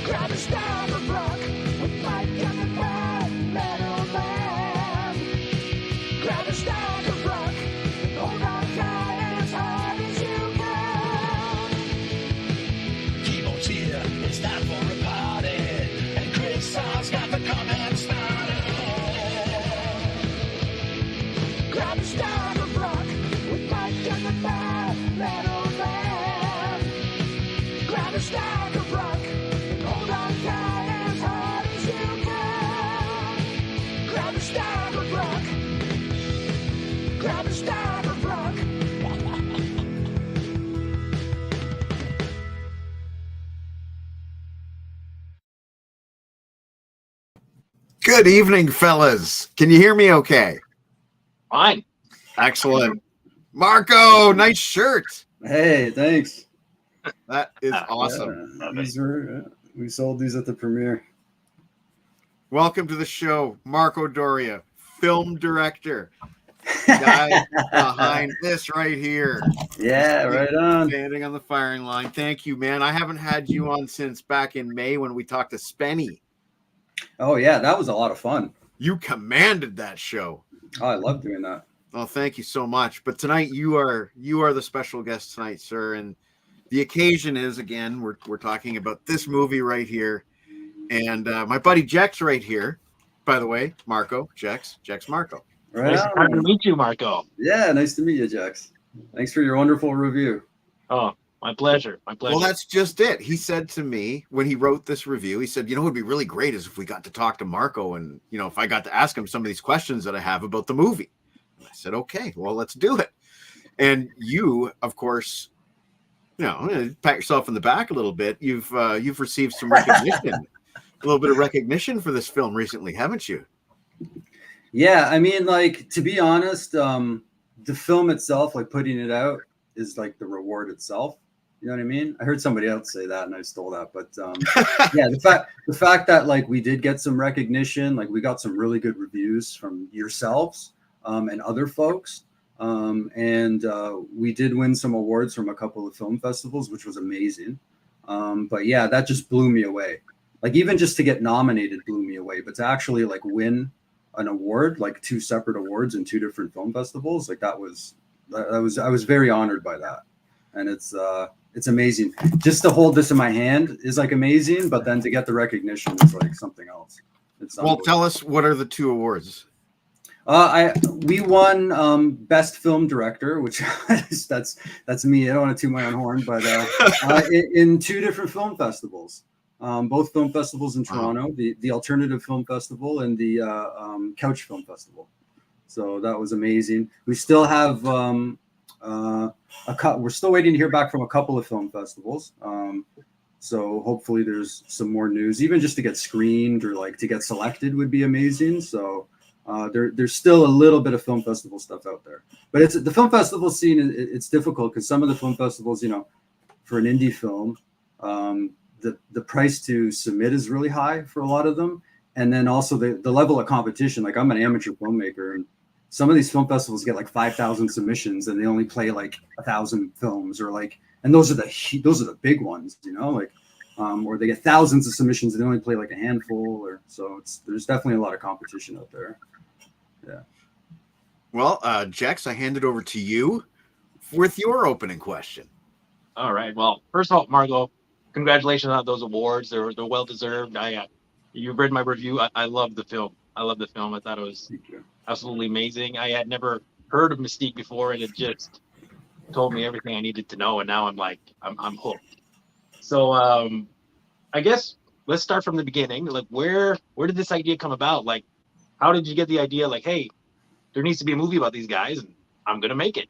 Grab a stack of rock with Mike and the bad metal band. Grab a stack of rock and hold on tight as hard as you can. Keyboard's here, it's time for a party, and Chris has got the comment started. Grab a stack of rock with Mike and the bad metal band. Grab a stack of rock and hold on tight as hard as you can. Grab a stack of rock. Grab a stack of rock. Good evening, fellas. Can you hear me okay? Fine. Excellent. Marco, nice shirt. Hey, thanks. That is awesome. Yeah, we sold these at the premiere. Welcome to the show, Marco Doria, film director, guy behind this right here. Yeah, right on. Standing on the firing line. Thank you, man. I haven't had you on since back in May when we talked to Spenny. Oh yeah, that was a lot of fun. You commanded that show. Oh, I love doing that. Oh, thank you so much. But tonight you are the special guest tonight, sir. And the occasion is, again, we're talking about this movie right here. And my buddy Jex right here, by the way, Marco, Jex Marco. Right Nice on. to meet you, Marco. Yeah, nice to meet you, Jax. Thanks for your wonderful review. Oh, my pleasure. My pleasure. Well, that's just it. He said to me when he wrote this review, he said, you know, what would be really great is if we got to talk to Marco and, you know, if I got to ask him some of these questions that I have about the movie. I said, okay, well, let's do it. And you, of course, you know, pat yourself in the back a little bit. You've received some recognition, a little bit of recognition for this film recently, haven't you? Yeah, I mean, like, to be honest, the film itself, like putting it out, is like the reward itself. You know what I mean? I heard somebody else say that, and I stole that. But yeah, the fact that like we did get some recognition, like we got some really good reviews from yourselves and other folks, and we did win some awards from a couple of film festivals, which was amazing. But yeah, that just blew me away. Like even just to get nominated blew me away, but to actually like win an award, like 2 separate awards in 2 different film festivals, like I was very honored by that. And it's amazing. Just to hold this in my hand is like amazing, but then to get the recognition is like something else. Well, tell us, what are the 2 awards? We won best film director, which that's me. I don't want to toot my own horn, but in 2 different film festivals, both film festivals in Toronto, the Alternative Film Festival and the Couch Film Festival. So that was amazing. We still have we're still waiting to hear back from a couple of film festivals. So hopefully there's some more news, even just to get screened or like to get selected would be amazing. So there's still a little bit of film festival stuff out there, but it's the film festival scene. It's difficult because some of the film festivals, you know, for an indie film, the price to submit is really high for a lot of them. And then also the level of competition, like I'm an amateur filmmaker and some of these film festivals get like 5,000 submissions and they only play like 1,000 films or like, and those are the big ones, you know, like, or they get thousands of submissions and they only play like a handful or so there's definitely a lot of competition out there. Yeah. Well, Jex, I hand it over to you with your opening question. All right. Well, first of all, Marco, congratulations on those awards. They're well deserved. You've read my review. I love the film. I thought it was absolutely amazing. I had never heard of Mystique before, and it just told me everything I needed to know. And now I'm hooked. So I guess let's start from the beginning. Like, where did this idea come about? Like, how did you get the idea? Like, hey, there needs to be a movie about these guys, and I'm gonna make it.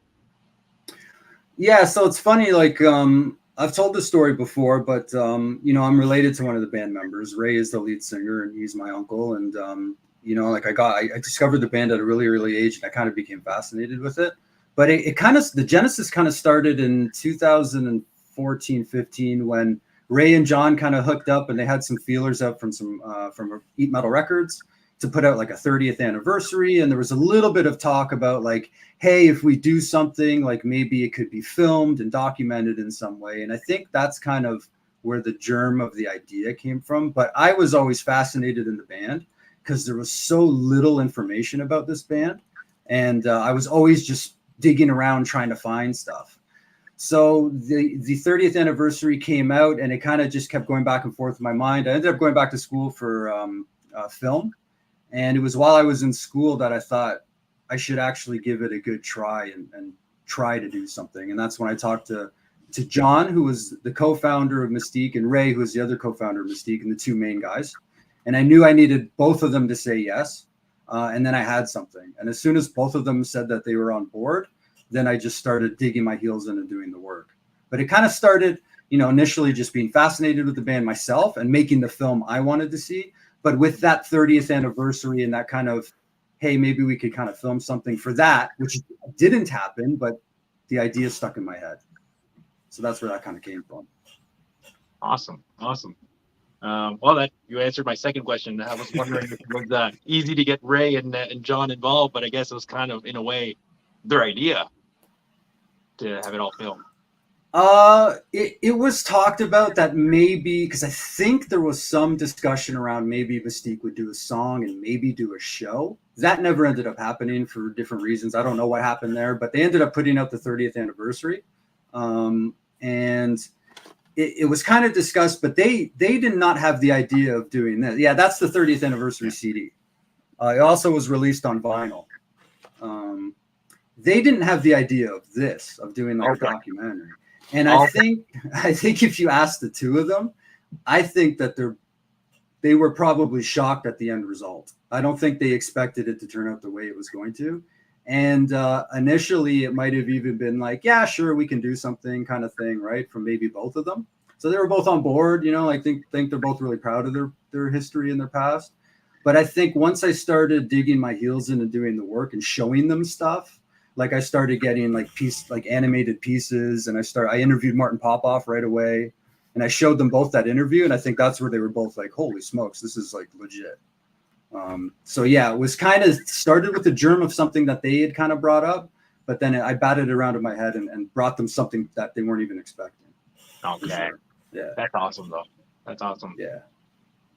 Yeah, so it's funny. Like, I've told this story before, but you know, I'm related to one of the band members. Ray is the lead singer, and he's my uncle. And you know, like I discovered the band at a really early age, and I kind of became fascinated with it. But the genesis kind of started in 2014, 15 when Ray and John kind of hooked up, and they had some feelers out from Eat Metal Records to put out like a 30th anniversary. And there was a little bit of talk about like, hey, if we do something, like maybe it could be filmed and documented in some way. And I think that's kind of where the germ of the idea came from. But I was always fascinated in the band because there was so little information about this band. And I was always just digging around trying to find stuff. So the 30th anniversary came out, and it kind of just kept going back and forth in my mind. I ended up going back to school for film. And it was while I was in school that I thought I should actually give it a good try and try to do something. And that's when I talked to John, who was the co-founder of Mystique, and Ray, who was the other co-founder of Mystique, and the two main guys. And I knew I needed both of them to say yes. And then I had something. And as soon as both of them said that they were on board, then I just started digging my heels in and doing the work. But it kind of started, initially just being fascinated with the band myself and making the film I wanted to see. But with that 30th anniversary and that kind of, hey, maybe we could kind of film something for that, which didn't happen, but the idea stuck in my head. So that's where that kind of came from. Awesome. Well, that you answered my second question. I was wondering if it was easy to get Ray and John involved, but I guess it was kind of, in a way, their idea to have it all filmed. It was talked about that maybe, because I think there was some discussion around maybe Mystique would do a song and maybe do a show. That never ended up happening for different reasons. I don't know what happened there, but they ended up putting out the 30th anniversary. And it was kind of discussed, but they did not have the idea of doing this. Yeah, that's the 30th anniversary CD. It also was released on vinyl. They didn't have the idea of this, of doing like a documentary. And I think if you ask the two of them, I think that they were probably shocked at the end result. I don't think they expected it to turn out the way it was going to. And initially, it might have even been like, yeah, sure, we can do something kind of thing, right? From maybe both of them. So they were both on board, I think they're both really proud of their history and their past. But I think once I started digging my heels in and doing the work and showing them stuff, like I started getting like animated pieces, and I interviewed Martin Popoff right away, and I showed them both that interview, and I think that's where they were both like, holy smokes, this is like legit. So yeah, it was kind of started with the germ of something that they had kind of brought up, but then I batted it around in my head and brought them something that they weren't even expecting. Okay. Sure. Yeah. That's awesome though. That's awesome. Yeah.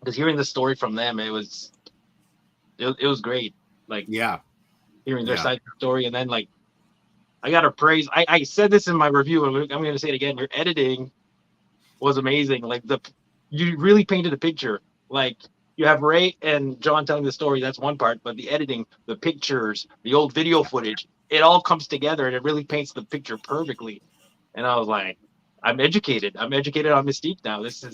Because hearing the story from them, it was great. Like, yeah, hearing their side of the story, and then like, I gotta praise. I said this in my review, and I'm gonna say it again. Your editing was amazing. Like you really painted a picture. Like you have Ray and John telling the story. That's one part, but the editing, the pictures, the old video footage, it all comes together, and it really paints the picture perfectly. And I was like, I'm educated. I'm educated on Mystique now. This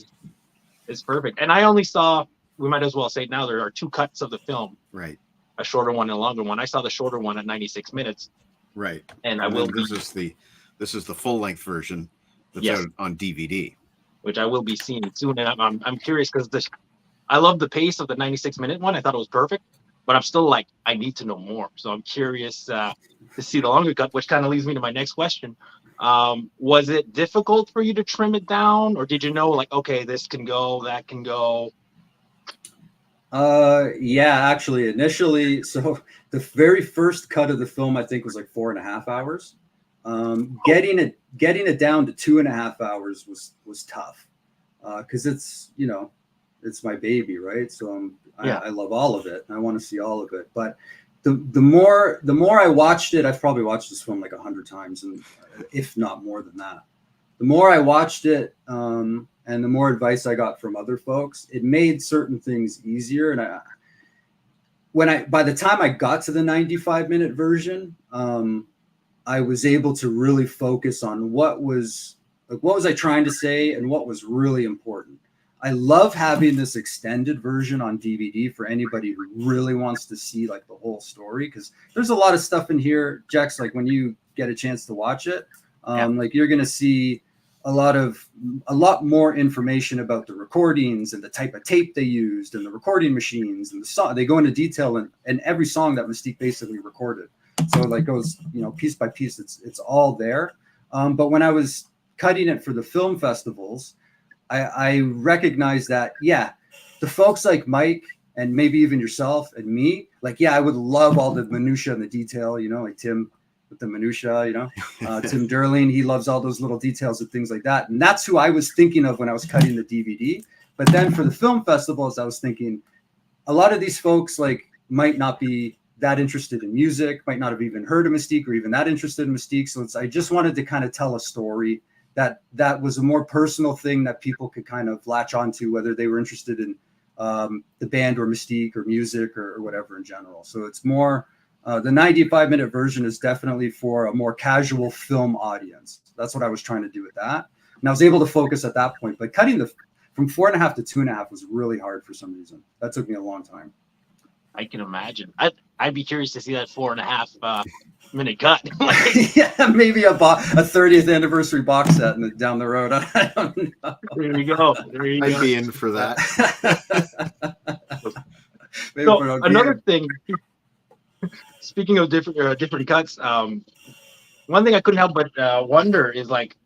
is perfect. And I only saw. We might as well say now there are two cuts of the film. Right. A shorter one and a longer one. I saw the shorter one at 96 minutes. Right. And this is the full length version that's out on DVD, which I will be seeing soon. And I'm curious because I love the pace of the 96-minute one. I thought it was perfect, but I'm still like, I need to know more. So I'm curious to see the longer cut, which kind of leads me to my next question. Was it difficult for you to trim it down, or did you know like, okay, this can go, that can go? Yeah, actually, initially, so the very first cut of the film, I think, was like 4.5 hours. Getting it down to 2.5 hours was tough. Cause it's my baby, right? So I love all of it. I want to see all of it. But the more I watched it, I've probably watched this film like 100 times, and if not more than that. The more I watched it, and the more advice I got from other folks, it made certain things easier. And by the time I got to the 95-minute version, I was able to really focus on what was I trying to say and what was really important. I love having this extended version on DVD for anybody who really wants to see like the whole story, because there's a lot of stuff in here, Jex, like when you get a chance to watch it, like you're going to see a lot more information about the recordings and the type of tape they used and the recording machines and the song. They go into detail in every song that Mystique basically recorded. So it like goes, piece by piece, it's all there. But when I was cutting it for the film festivals, I recognized that, the folks like Mike and maybe even yourself and me, like, I would love all the minutia and the detail, like Tim with the minutia, Tim Derling, he loves all those little details and things like that. And that's who I was thinking of when I was cutting the DVD. But then for the film festivals, I was thinking a lot of these folks like might not be that interested in music, might not have even heard of Mystique or even that interested in Mystique. So I just wanted to kind of tell a story that was a more personal thing that people could kind of latch onto, whether they were interested in the band or Mystique or music or whatever in general. So it's more, the 95-minute version is definitely for a more casual film audience. That's what I was trying to do with that. And I was able to focus at that point, but cutting from 4.5 to 2.5 was really hard for some reason. That took me a long time. I can imagine. I'd be curious to see that 4.5 minute cut. Yeah, maybe a 30th anniversary box set down the road. I don't know. There you go. I'd be in for that. So another thing, speaking of different cuts, one thing I couldn't help but wonder is like,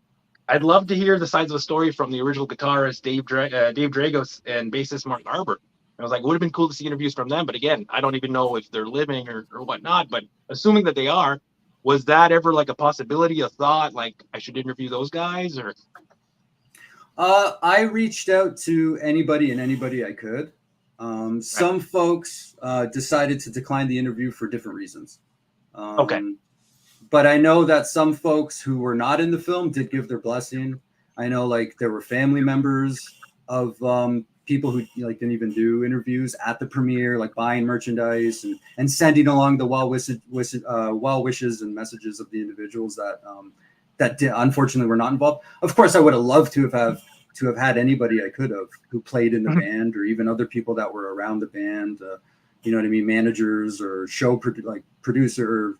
I'd love to hear the sides of the story from the original guitarist Dave Dragos and bassist Mark Arbor. I was like, it would have been cool to see interviews from them, but again, I don't even know if they're living or whatnot. But assuming that they are, was that ever like a possibility, a thought, like I should interview those guys? Or I reached out to anybody I could. Some folks decided to decline the interview for different reasons. Okay. But I know that some folks who were not in the film did give their blessing. I know like there were family members of people who didn't even do interviews at the premiere, like buying merchandise and sending along the well wishes and messages of the individuals that unfortunately were not involved. Of course, I would have loved to have had anybody I could have who played in the band, or even other people that were around the band. You know what I mean? Managers or producer,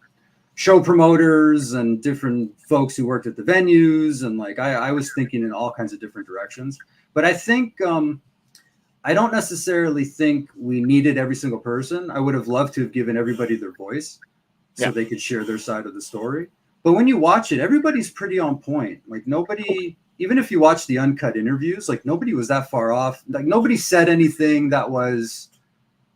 show promoters, and different folks who worked at the venues. And like I was thinking in all kinds of different directions. But I think I don't necessarily think we needed every single person. I would have loved to have given everybody their voice so they could share their side of the story. But when you watch it, everybody's pretty on point. Like nobody, even if you watch the uncut interviews, like nobody was that far off. Like nobody said anything that was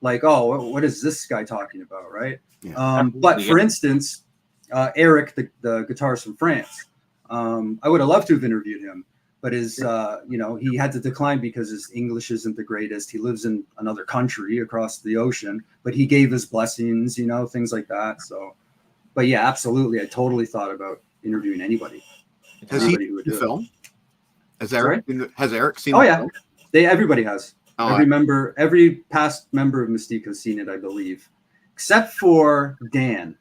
like, oh, what is this guy talking about, right? Yeah. But for instance, Eric, the guitarist from France, I would have loved to have interviewed him. But he had to decline because his English isn't the greatest. He lives in another country across the ocean, but he gave his blessings, things like that. So, but yeah, absolutely. I totally thought about interviewing anybody. Has he seen the film? Has Eric seen the yeah. film? Everybody has. Every past member of Mystique has seen it, I believe, except for Dan,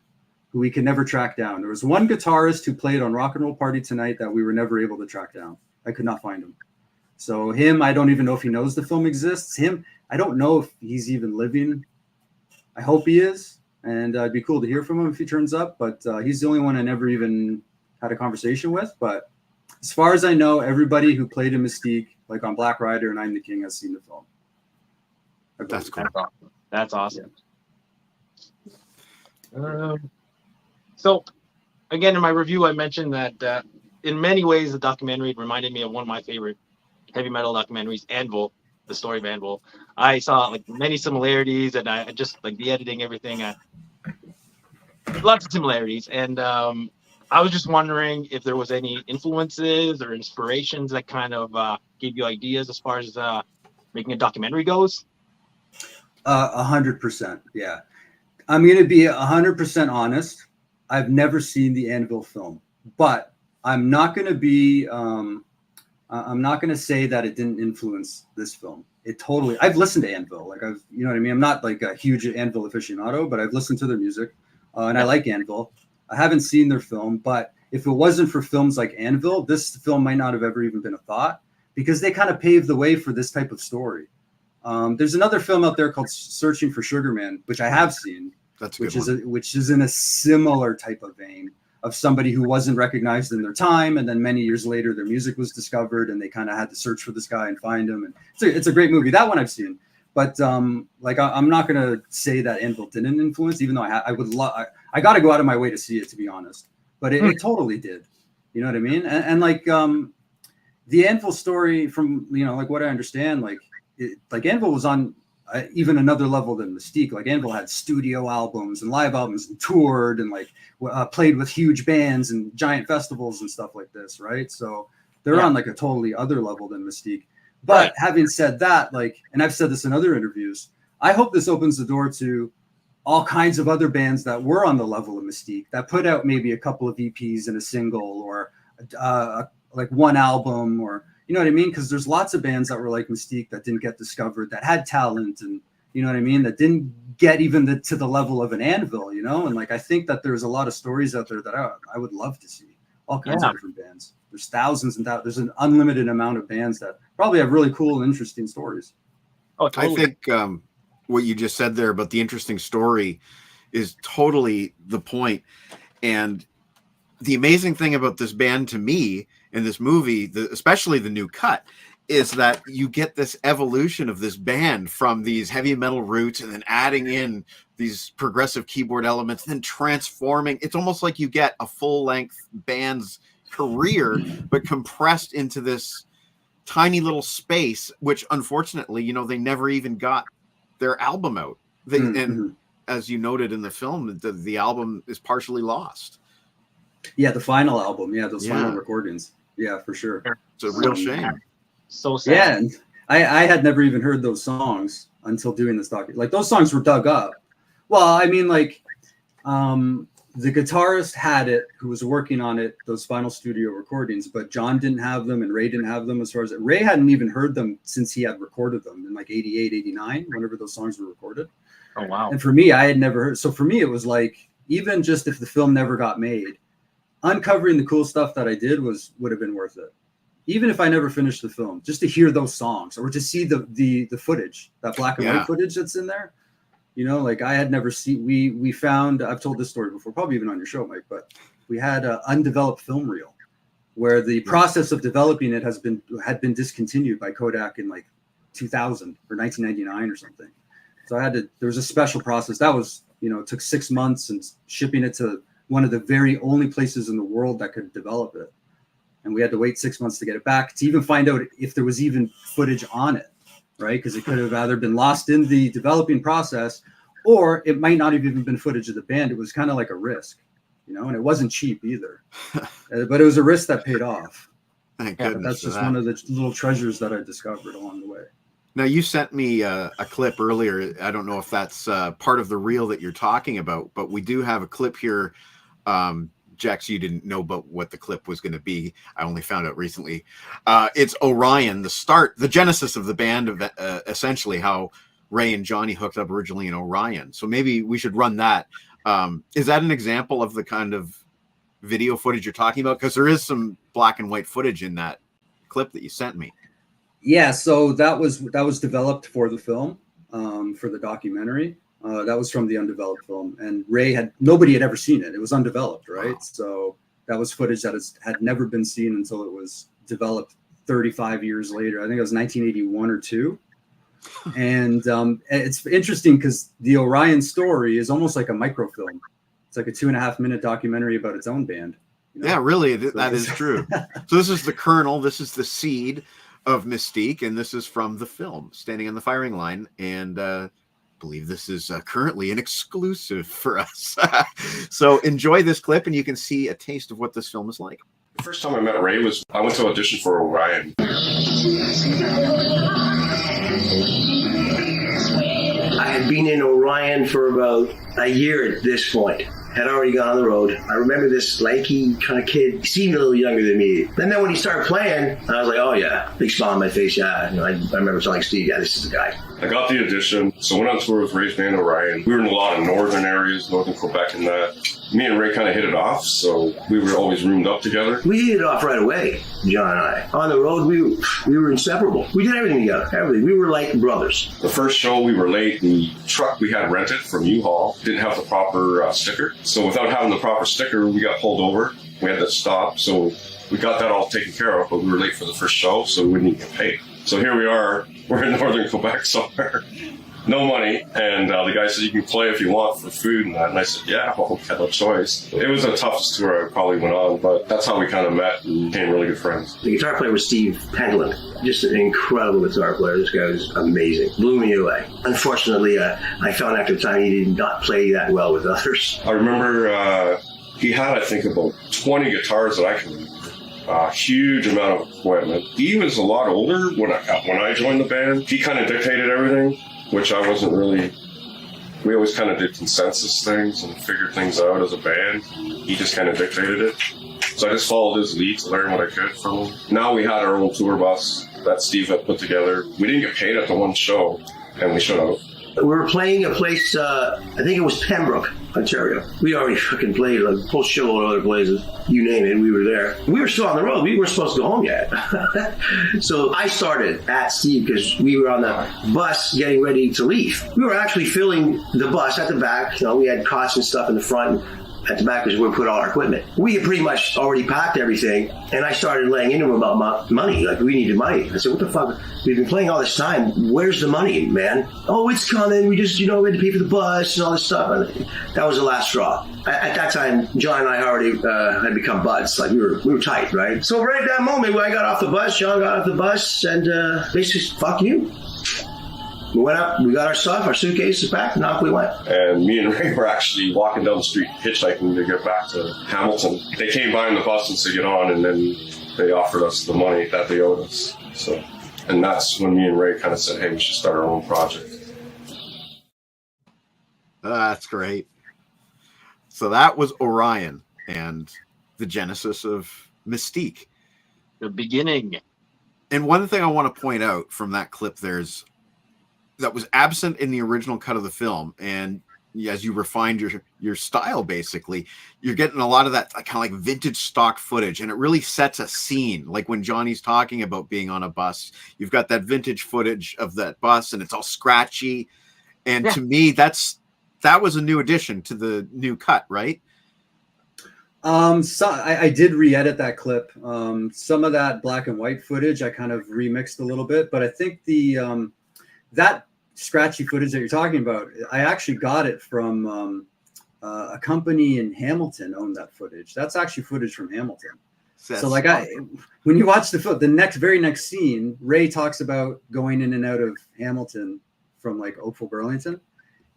who we could never track down. There was one guitarist who played on Rock and Roll Party Tonight that we were never able to track down. I could not find him. So him, I don't even know if he knows the film exists. Him, I don't know if he's even living. I hope he is. And it'd be cool to hear from him if he turns up. But he's the only one I never even had a conversation with. But as far as I know, everybody who played in Mystique, like on Black Rider and I'm the King, has seen the film. That's cool. That's awesome. So, again, in my review, I mentioned that in many ways, the documentary reminded me of one of my favorite heavy metal documentaries, Anvil, the story of Anvil. I saw like many similarities, and I just like the editing, everything. Lots of similarities, and I was just wondering if there was any influences or inspirations that kind of gave you ideas as far as making a documentary goes. 100%, yeah. I'm going to be 100% honest. I've never seen the Anvil film, but I'm not going to be, I'm not going to say that it didn't influence this film. It totally, I've listened to Anvil. Like you know what I mean? I'm not like a huge Anvil aficionado, but I've listened to their music and I like Anvil. I haven't seen their film, but if it wasn't for films like Anvil, this film might not have ever even been a thought, because they kind of paved the way for this type of story. There's another film out there called Searching for Sugar Man, which I have seen, which is in a similar type of vein of somebody who wasn't recognized in their time, and then many years later their music was discovered and they kind of had to search for this guy and find him. And it's a great movie. That one I've seen, but I'm not gonna say that Anvil didn't influence, even though I got to go out of my way to see it, to be honest. But it totally did. You know what I mean? And like the Anvil story, from like what I understand, like Anvil was on even another level than Mystique. Like Anvil had studio albums and live albums and toured and like played with huge bands and giant festivals and stuff like this, right? So they're on like a totally other level than Mystique. But having said that, like, and I've said this in other interviews, I hope this opens the door to all kinds of other bands that were on the level of Mystique that put out maybe a couple of EPs and a single or like one album, or you know what I mean? Because there's lots of bands that were like Mystique that didn't get discovered, that had talent, and you know what I mean, that didn't get even to the level of an Anvil, you know. And like I think that there's a lot of stories out there that I would love to see, all kinds of different bands. There's thousands and thousands. There's an unlimited amount of bands that probably have really cool and interesting stories. Oh, totally. I think what you just said there about the interesting story is totally the point. And the amazing thing about this band to me in this movie, especially the new cut, is that you get this evolution of this band from these heavy metal roots and then adding in these progressive keyboard elements, then transforming. It's almost like you get a full length band's career, but compressed into this tiny little space, which unfortunately, you know, they never even got their album out. And as you noted in the film, the album is partially lost. Yeah, the final album. Yeah, those final recordings. Yeah, for sure. It's a real shame. So sad. Yeah, and I had never even heard those songs until doing this documentary. Like those songs were dug up. Well, I mean, like the guitarist had it, who was working on it, those final studio recordings, but John didn't have them and Ray didn't have them. As far as Ray hadn't even heard them since he had recorded them in like 88, 89, whenever those songs were recorded. Oh, wow. And for me, I had never heard. So for me, it was like, even just if the film never got made, uncovering the cool stuff that I did would have been worth it. Even if I never finished the film, just to hear those songs or to see the footage, that black and white footage that's in there. You know, like I had never seen, we found, I've told this story before, probably even on your show, Mike, but we had an undeveloped film reel where the process of developing it had been discontinued by Kodak in like 2000 or 1999 or something. So there was a special process that was, you know, it took 6 months and shipping it to one of the very only places in the world that could develop it. And we had to wait 6 months to get it back to even find out if there was even footage on it. Right, because it could have either been lost in the developing process, or it might not have even been footage of the band. It was kind of like a risk, you know, and it wasn't cheap either. But it was a risk that paid off. Thank goodness. That's just one of the little treasures that I discovered along the way. Now, you sent me a clip earlier. I don't know if that's part of the reel that you're talking about, but we do have a clip here. Jax, you didn't know about what the clip was going to be. I only found out recently. It's Orion, the genesis of the band, of essentially how Ray and Johnny hooked up originally in Orion. So maybe we should run that. Is that an example of the kind of video footage you're talking about? Because there is some black and white footage in that clip that you sent me. Yeah, so that was developed for the film, for the documentary. That was from the undeveloped film, and nobody had ever seen it. It was undeveloped, right? Wow. So that was footage that had never been seen until it was developed 35 years later. I think it was 1981 or 2. And it's interesting because the Orion story is almost like a microfilm. It's like a 2.5-minute documentary about its own band. You know? Yeah, really, that is true. So this is the kernel, this is the seed of Mystique, and this is from the film, Standing on the Firing Line, and believe this is currently an exclusive for us. So enjoy this clip and you can see a taste of what this film is like. The first time I met Ray was I went to audition for Orion. I had been in Orion for about a year at this point. Had already gone on the road. I remember this lanky kind of kid. He seemed a little younger than me. And then when he started playing, I was like, oh yeah, big smile on my face. Yeah, I remember telling Steve, yeah, this is the guy. I got the audition, so went on tour with Ray's band Orion. We were in a lot of northern areas, northern Quebec and that. Me and Ray kind of hit it off, so we were always roomed up together. We hit it off right away, John and I. On the road, we were inseparable. We did everything together, everything. We were like brothers. The first show, we were late. The truck we had rented from U-Haul didn't have the proper sticker. So without having the proper sticker, we got pulled over. We had to stop, so we got that all taken care of, but we were late for the first show, so we wouldn't even get paid. So here we are. We're in northern Quebec somewhere. No money, and the guy said you can play if you want for food and that. And I said, yeah, well, we had no choice. It was the toughest tour I probably went on, but that's how we kind of met and became really good friends. The guitar player was Steve Pendlin. Just an incredible guitar player. This guy was amazing. Blew me away. Unfortunately, I found out at the time he did not play that well with others. I remember he had, I think, about 20 guitars that I can remember. A huge amount of equipment. He was a lot older when I joined the band. He kind of dictated everything, which I wasn't really. We always kind of did consensus things and figured things out as a band. He just kind of dictated it. So I just followed his lead to learn what I could from him. Now we had our own tour bus that Steve had put together. We didn't get paid at the one show, and we should have. We were playing a place, I think it was Pembroke, Ontario. We already fucking played a whole shitload of other places. You name it, we were there. We were still on the road. We weren't supposed to go home yet. So I started at Steve because we were on the bus getting ready to leave. We were actually filling the bus at the back. You know, we had cots and stuff in the front. At the back is where we put all our equipment. We had pretty much already packed everything, and I started laying into him about money. Like, we needed money. I said, what the fuck? We've been playing all this time. Where's the money, man? Oh, it's coming. We just, we had to pay for the bus and all this stuff. And that was the last straw. At that time, John and I already had become buds. Like, we were tight, right? So right at that moment, when I got off the bus, John got off the bus, and basically, fuck you. We went up, we got our stuff, our suitcases back, and off we went. And me and Ray were actually walking down the street hitchhiking to get back to Hamilton. They came by in the bus and said, get on, and then they offered us the money that they owed us. So, and that's when me and Ray kind of said, hey, we should start our own project. That's great. So that was Orion and the genesis of Mystique. The beginning. And one thing I want to point out from that clip that was absent in the original cut of the film, and as you refined your style, basically, you're getting a lot of that kind of like vintage stock footage, and it really sets a scene. Like when Johnny's talking about being on a bus, you've got that vintage footage of that bus, and it's all scratchy. And to me, that was a new addition to the new cut, right? So I did re-edit that clip. Some of that black and white footage I kind of remixed a little bit, but I think the that scratchy footage that you're talking about, I actually got it from a company in Hamilton owned that footage. That's actually footage from Hamilton. So like when you watch the very next scene, Ray talks about going in and out of Hamilton from like Oakville, Burlington,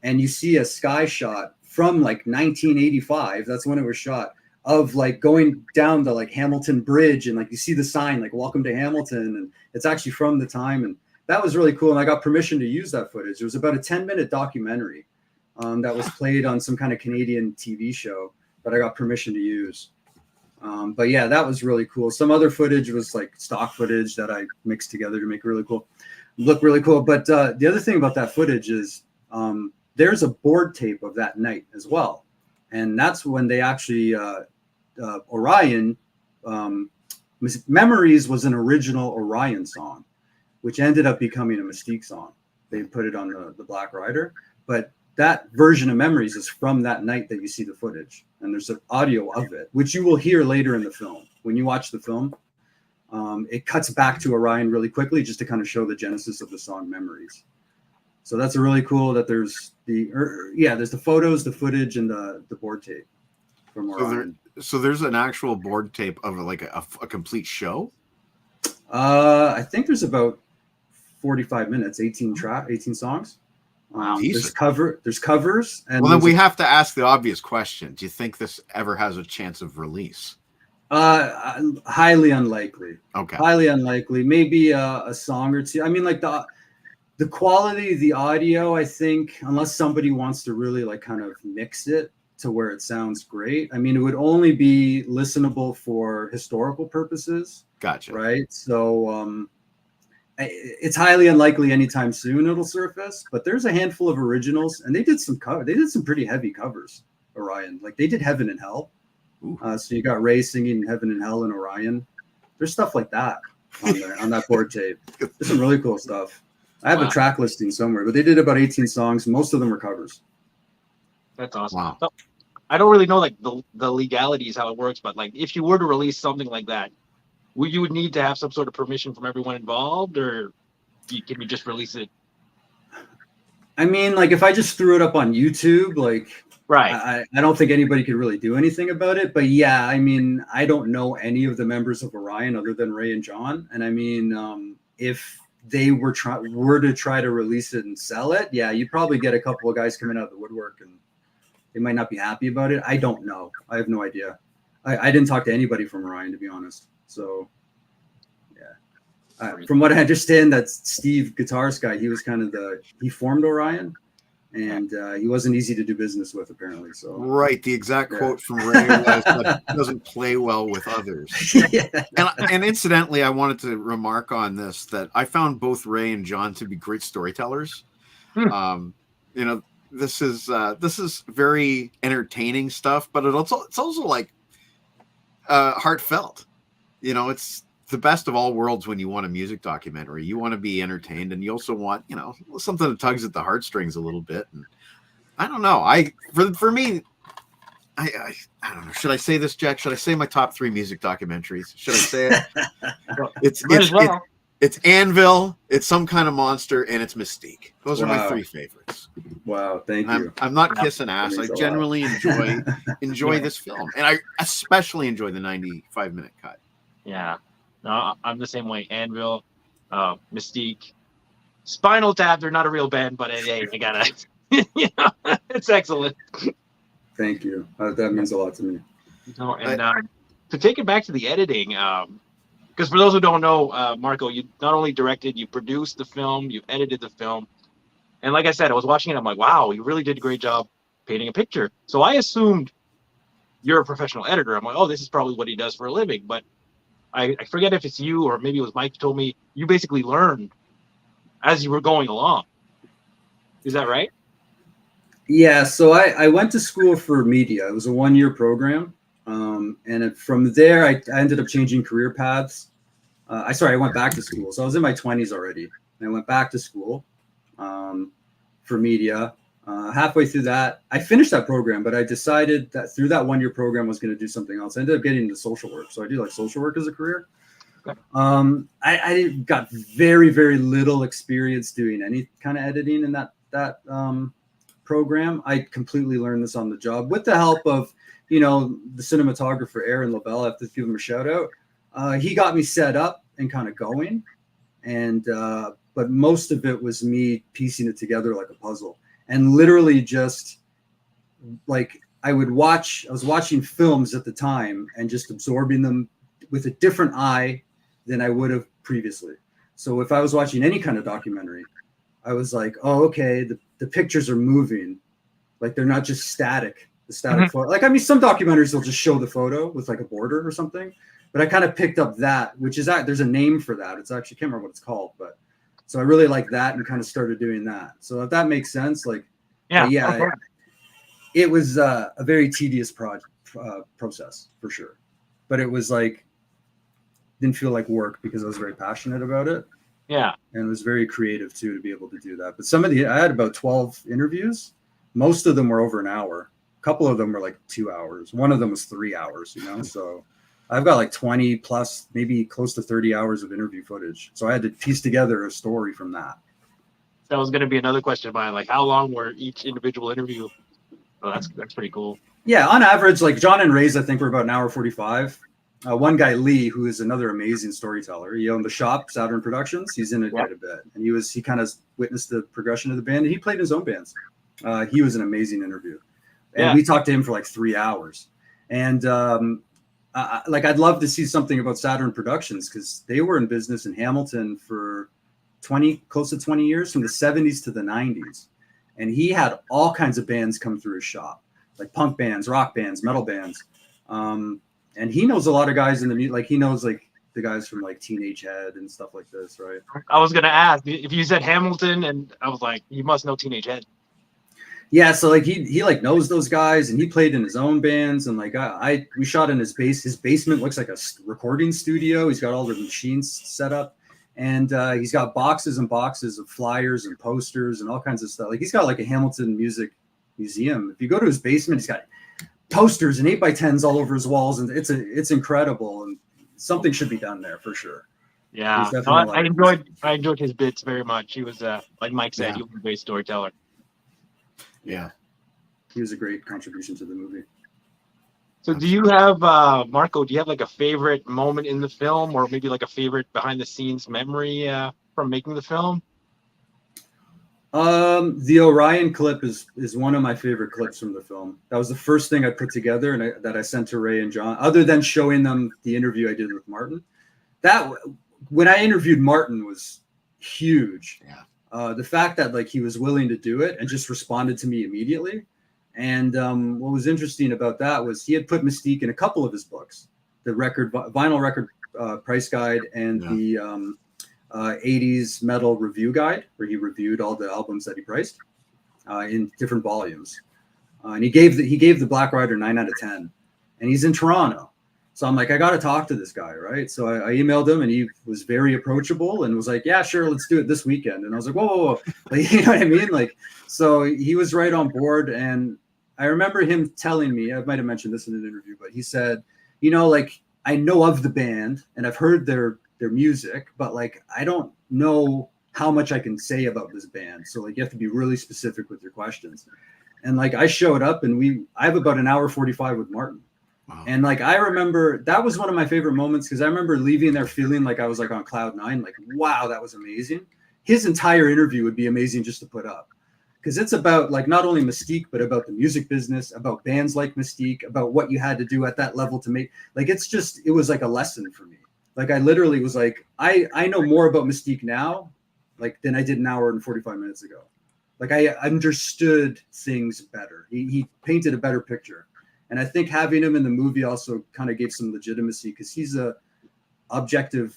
and you see a sky shot from like 1985. That's when it was shot, of like going down the like Hamilton Bridge, and like you see the sign like "Welcome to Hamilton," and it's actually from the time. And that was really cool, and I got permission to use that footage. It was about a 10-minute documentary that was played on some kind of Canadian TV show that I got permission to use. But yeah, that was really cool. Some other footage was like stock footage that I mixed together to make it look really cool. But the other thing about that footage is there's a board tape of that night as well, and that's when they actually Orion Memories was an original Orion song, which ended up becoming a Mystique song. They put it on the Black Rider, but that version of Memories is from that night that you see the footage, and there's an audio of it, which you will hear later in the film. When you watch the film, it cuts back to Orion really quickly just to kind of show the genesis of the song Memories. So that's a really cool that there's the photos, the footage, and the board tape from Orion. So there's an actual board tape of like a complete show? I think there's about 45 minutes, 18 songs. There's covers. And then we have to ask the obvious question. Do you think this ever has a chance of release? Highly unlikely. Okay. Highly unlikely. Maybe a song or two. I mean, like the quality of the audio, I think, unless somebody wants to really like kind of mix it to where it sounds great. I mean, it would only be listenable for historical purposes. Gotcha. Right. So it's highly unlikely anytime soon it'll surface, but there's a handful of originals, and they did some pretty heavy covers. Orion, like they did Heaven and Hell. So you got Ray singing Heaven and Hell and Orion. There's stuff like that on that board tape. There's some really cool stuff. I have a track listing somewhere, but they did about 18 songs. Most of them were covers. That's awesome. Wow. So, I don't really know like the legalities, how it works, but like if you were to release something like that, you would need to have some sort of permission from everyone involved, or can you just release it? I mean, like if I just threw it up on YouTube, like Right. I don't think anybody could really do anything about it. But yeah, I mean, I don't know any of the members of Orion other than Ray and John. And I mean, if they were to try to release it and sell it, yeah, you'd probably get a couple of guys coming out of the woodwork and they might not be happy about it. I don't know. I have no idea. I didn't talk to anybody from Orion, to be honest. So yeah, from what I understand, that Steve Guitarist guy, he was kind of he formed Orion, and he wasn't easy to do business with apparently. So right, the exact quote from Ray was that he doesn't play well with others. Yeah. And incidentally, I wanted to remark on this that I found both Ray and John to be great storytellers. You know, this is very entertaining stuff, but it's also like heartfelt. You know, it's the best of all worlds when you want a music documentary. You want to be entertained, and you also want, you know, something that tugs at the heartstrings a little bit. And I don't know. For me, I don't know. Should I say this, Jack? Should I say my top 3 music documentaries? Should I say it? It's Anvil, it's Some Kind of Monster, and it's Mystique. Those are my 3 favorites. Wow, thank you. I'm not kissing ass. I genuinely enjoy this film, and I especially enjoy the 95-minute cut. Yeah, no, I'm the same way. Anvil, Mystique, Spinal Tap. They're not a real band, but hey, I gotta, you know, it's excellent. Thank you. That means a lot to me. No, and to take it back to the editing, because for those who don't know, Marco, you not only directed, you produced the film, you edited the film, and like I said, I was watching it. I'm like, wow, you really did a great job painting a picture. So I assumed you're a professional editor. I'm like, oh, this is probably what he does for a living, but I forget if it's you or maybe it was Mike who told me you basically learned as you were going along. Is that right? Yeah, so I went to school for media. It was a 1-year program. And from there, I ended up changing career paths. I went back to school. So I was in my 20s already. And I went back to school for media. Halfway through that, I finished that program, but I decided that through that 1-year program I was going to do something else. I ended up getting into social work. So I do like social work as a career. Okay. I got very, very little experience doing any kind of editing in that program. I completely learned this on the job with the help of, you know, the cinematographer, Aaron LaBelle. I have to give him a shout out. He got me set up and kind of going. And, but most of it was me piecing it together like a puzzle. And literally just like I was watching films at the time and just absorbing them with a different eye than I would have previously. So if I was watching any kind of documentary, I was like, oh, okay, the pictures are moving. Like they're not just static, the static photo. Like, I mean, some documentaries will just show the photo with like a border or something, but I kind of picked up that, which is that there's a name for that. It's actually, I can't remember what it's called, but so I really like that and kind of started doing that. So if that makes sense, like, yeah, it was a very tedious process for sure, but it was like, didn't feel like work because I was very passionate about it. Yeah. And it was very creative too, to be able to do that. But I had about 12 interviews. Most of them were over an hour. A couple of them were like 2 hours. One of them was 3 hours, you know? So I've got like 20 plus, maybe close to 30 hours of interview footage. So I had to piece together a story from that. That was going to be another question of mine. Like, how long were each individual interview? Oh, that's pretty cool. Yeah, on average, like John and Ray's, I think were about an hour 45. One guy, Lee, who is another amazing storyteller. He owned the shop, Saturn Productions. He's in it quite a bit. And he kind of witnessed the progression of the band. And he played his own bands. He was an amazing interview. And we talked to him for like 3 hours. And like, I'd love to see something about Saturn Productions because they were in business in Hamilton for close to 20 years, from the 70s to the 90s. And he had all kinds of bands come through his shop, like punk bands, rock bands, metal bands. And he knows a lot of guys in the music, like he knows like the guys from like Teenage Head and stuff like this, right? I was gonna ask if you said Hamilton, and I was like, you must know Teenage Head. Yeah, so like he like knows those guys, and he played in his own bands, and like we shot in his basement looks like a recording studio. He's got all the machines set up, and he's got boxes and boxes of flyers and posters and all kinds of stuff. Like he's got like a Hamilton music museum. If you go to his basement, he's got posters and 8x10s all over his walls, and it's incredible. And something should be done there for sure. Yeah, There's definitely a lot of- I enjoyed his bits very much. He was like Mike said, Yeah. he was a great storyteller. Yeah. He was a great contribution to the movie. So do you have Marco? Do you have like a favorite moment in the film, or maybe like a favorite behind the scenes memory from making the film? The Orion clip is one of my favorite clips from the film. That was the first thing I put together and that I sent to Ray and John. Other than showing them the interview I did with Martin, that when I interviewed Martin was huge. Yeah. The fact that like he was willing to do it and just responded to me immediately. And what was interesting about that was he had put Mystique in a couple of his books, the vinyl record price guide and the 80s metal review guide, where he reviewed all the albums that he priced in different volumes. And he gave the Black Rider 9 out of 10, and he's in Toronto. So I'm like, I got to talk to this guy, right? So I emailed him, and he was very approachable and was like, yeah, sure, let's do it this weekend. And I was like, whoa. Like, you know what I mean? Like, so he was right on board. And I remember him telling me, I might have mentioned this in an interview, but he said, you know, like, I know of the band and I've heard their music, but like, I don't know how much I can say about this band. So like, you have to be really specific with your questions. And like, I showed up and I have about an hour 45 with Martin. Wow. And like, I remember that was one of my favorite moments, because I remember leaving there feeling like I was like on cloud nine, like, wow, that was amazing. His entire interview would be amazing just to put up, because it's about like not only Mystique, but about the music business, about bands like Mystique, about what you had to do at that level to make, like, it was like a lesson for me. Like, I literally was like, I know more about Mystique now, like, than I did an hour and 45 minutes ago. Like, I understood things better. He painted a better picture. And I think having him in the movie also kind of gave some legitimacy, because he's a objective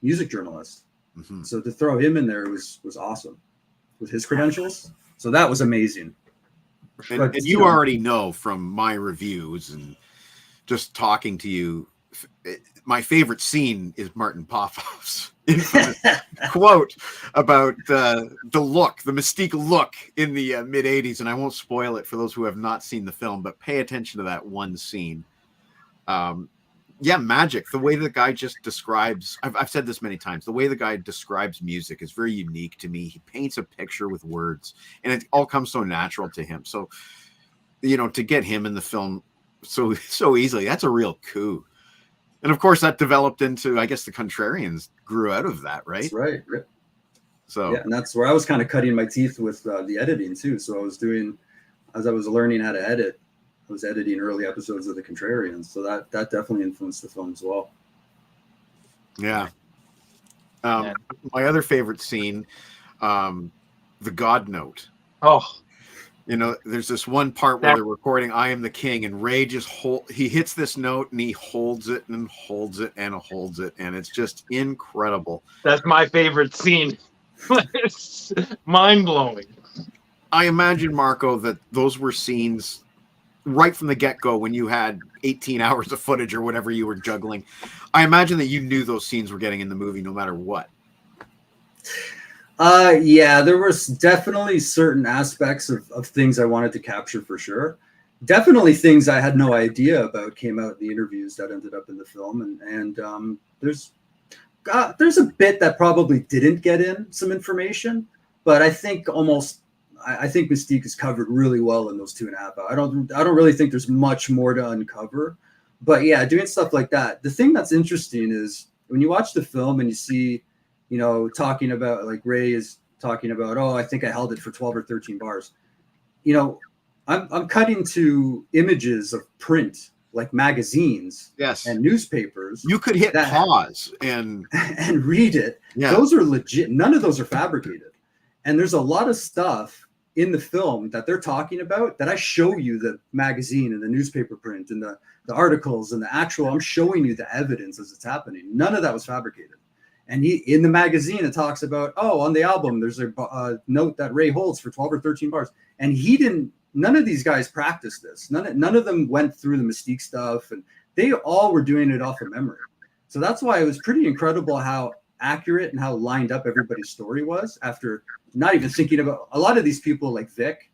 music journalist. Mm-hmm. So to throw him in there was awesome with his credentials. So that was amazing. And you already know from my reviews and just talking to you, my favorite scene is Martin Poffhoff's infamous quote about the Mystique look in the mid 80s. And I won't spoil it for those who have not seen the film, but pay attention to that one scene. Magic. The way the guy just describes, I've said this many times, the way the guy describes music is very unique to me. He paints a picture with words, and it all comes so natural to him. So, you know, to get him in the film so easily, that's a real coup. And of course, that developed into, I guess, the Contrarians grew out of that, right? That's right. So yeah, and that's where I was kind of cutting my teeth with the editing too. So I was as I was learning how to edit, I was editing early episodes of the Contrarians. So that definitely influenced the film as well. Yeah. My other favorite scene, the God Note. Oh. You know, there's this one part where they're recording "I Am the King," and Ray just he hits this note and he holds it and holds it and holds it, and it's just incredible. That's my favorite scene. It's mind-blowing. I imagine, Marco, that those were scenes right from the get-go when you had 18 hours of footage or whatever you were juggling. I imagine that you knew those scenes were getting in the movie no matter what. Yeah, there was definitely certain aspects of things I wanted to capture for sure. Definitely things I had no idea about came out in the interviews that ended up in the film. And there's a bit that probably didn't get in some information, but I think I think Mystique is covered really well in those 2.5 hours. I don't really think there's much more to uncover, but yeah, doing stuff like that. The thing that's interesting is when you watch the film and you see, you know, talking about, like, Ray is talking about, oh, I think I held it for 12 or 13 bars. You know, I'm cutting to images of print, like magazines, yes, and newspapers. You could hit pause and read it. Yeah. Those are legit. None of those are fabricated. And there's a lot of stuff in the film that they're talking about that I show you the magazine and the newspaper print and the articles and the actual, I'm showing you the evidence as it's happening. None of that was fabricated. And in the magazine, it talks about, oh, on the album, there's a note that Ray holds for 12 or 13 bars. And none of these guys practiced this. None of them went through the Mystique stuff, and they all were doing it off of memory. So that's why it was pretty incredible how accurate and how lined up everybody's story was, after not even thinking about a lot of these people like Vic,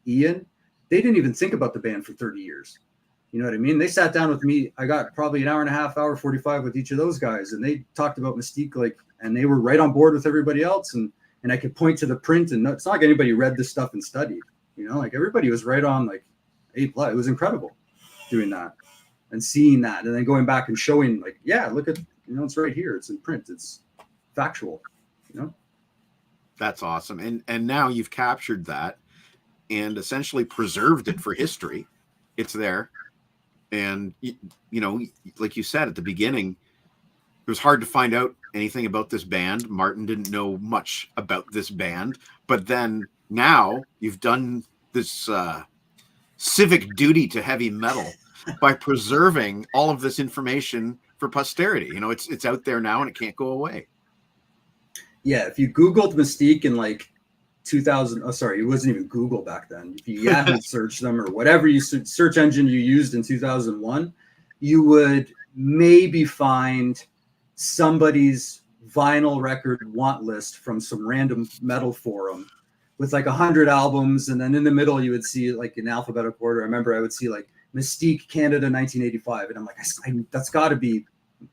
Ian, they didn't even think about the band for 30 years. You know what I mean? They sat down with me. I got probably an hour and a half, hour 45 with each of those guys, and they talked about Mystique, like, and they were right on board with everybody else. And I could point to the print, and it's not like anybody read this stuff and studied. You know, like everybody was right on like A+. It was incredible doing that and seeing that, and then going back and showing, like, yeah, look at, you know, it's right here. It's in print. It's factual. You know, That's awesome. And now you've captured that and essentially preserved it for history. It's there. And, you know, like you said at the beginning, it was hard to find out anything about this band. Martin didn't know much about this band. But then now you've done this civic duty to heavy metal by preserving all of this information for posterity. You know, it's out there now and it can't go away. Yeah, if you Googled Mystique in like 2000, oh sorry, it wasn't even Google back then. If you Yahoo search them or whatever you search engine you used in 2001, you would maybe find somebody's vinyl record want list from some random metal forum with like 100 albums, and then in the middle you would see like in alphabetical order. I remember I would see like Mystique Canada 1985, and I'm like, that's got to be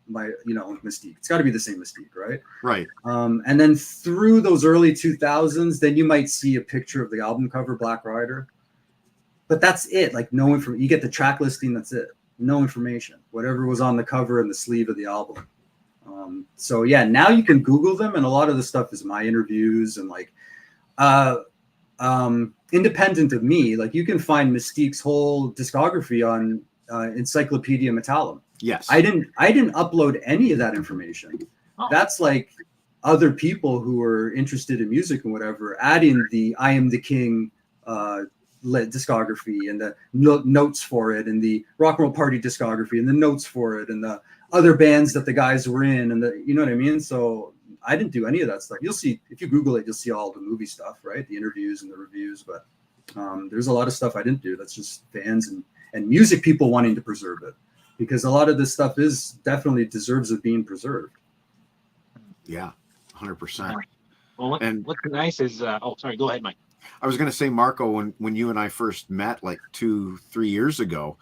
my, you know, Mystique. It's got to be the same Mystique, right? Right. And then through those early 2000s, then you might see a picture of the album cover, Black Rider. But that's it. Like no information. You get the track listing. That's it. No information. Whatever was on the cover and the sleeve of the album. So yeah, now you can Google them, and a lot of the stuff is my interviews and like independent of me. Like you can find Mystique's whole discography on Encyclopedia Metallum. Yes. I didn't upload any of that information. Oh. That's like other people who are interested in music and whatever, adding the I Am the King discography and the notes for it, and the Rock and Roll Party discography and the notes for it, and the other bands that the guys were in, and the, you know what I mean? So I didn't do any of that stuff. You'll see, if you Google it, you'll see all the movie stuff, right? The interviews and the reviews, but there's a lot of stuff I didn't do. That's just fans and music people wanting to preserve it, because a lot of this stuff is definitely deserves of being preserved. Yeah, 100%. Well, what's nice is, sorry, go ahead, Mike. I was going to say, Marco, when you and I first met like 2-3 years ago,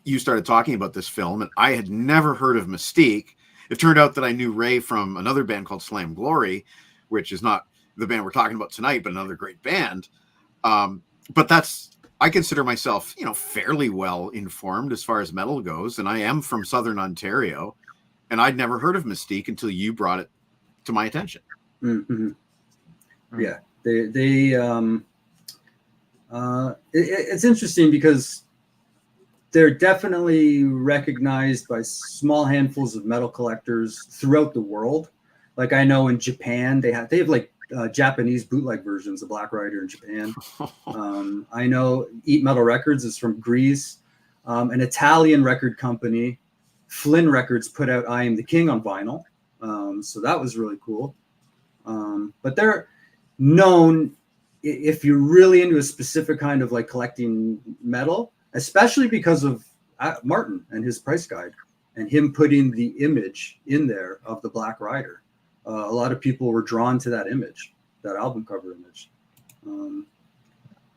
you started talking about this film, and I had never heard of Mystique. It turned out that I knew Ray from another band called Slam Glory, which is not the band we're talking about tonight, but another great band. But I consider myself, you know, fairly well informed as far as metal goes, and I am from Southern Ontario, and I'd never heard of Mystique until you brought it to my attention. Mm-hmm. Yeah, it's interesting because they're definitely recognized by small handfuls of metal collectors throughout the world. Like I know in Japan, they have like Japanese bootleg versions of Black Rider in Japan. I know Eat Metal Records is from Greece. An Italian record company, Flynn Records, put out I Am the King on vinyl. So that was really cool. But they're known, if you're really into a specific kind of like collecting metal, especially because of Martin and his price guide and him putting the image in there of the Black Rider. A lot of people were drawn to that image, that album cover image.